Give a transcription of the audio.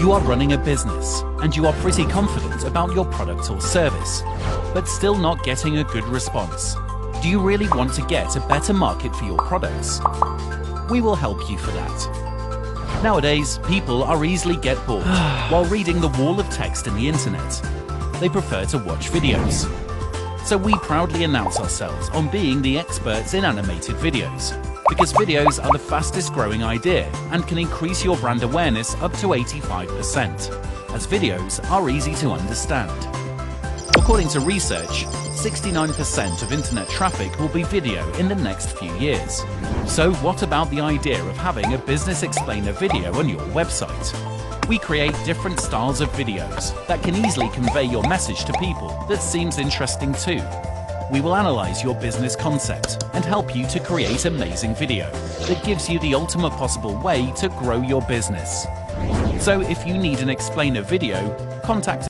You are running a business and you are pretty confident about your product or service, but still not getting a good response. Do you really want to get a better market for your products? We will help you for that. Nowadays, people are easily get bored while reading the wall of text in the internet. They prefer to watch videos. So we proudly announce ourselves on being the experts in animated videos, because videos are the fastest growing idea and can increase your brand awareness up to 85%, as videos are easy to understand. According to research, 69% of internet traffic will be video in the next few years. So what about the idea of having a business explainer video on your website? We create different styles of videos that can easily convey your message to people that seems interesting too. We will analyze your business concept and help you to create amazing video that gives you the ultimate possible way to grow your business. So if you need an explainer video, contact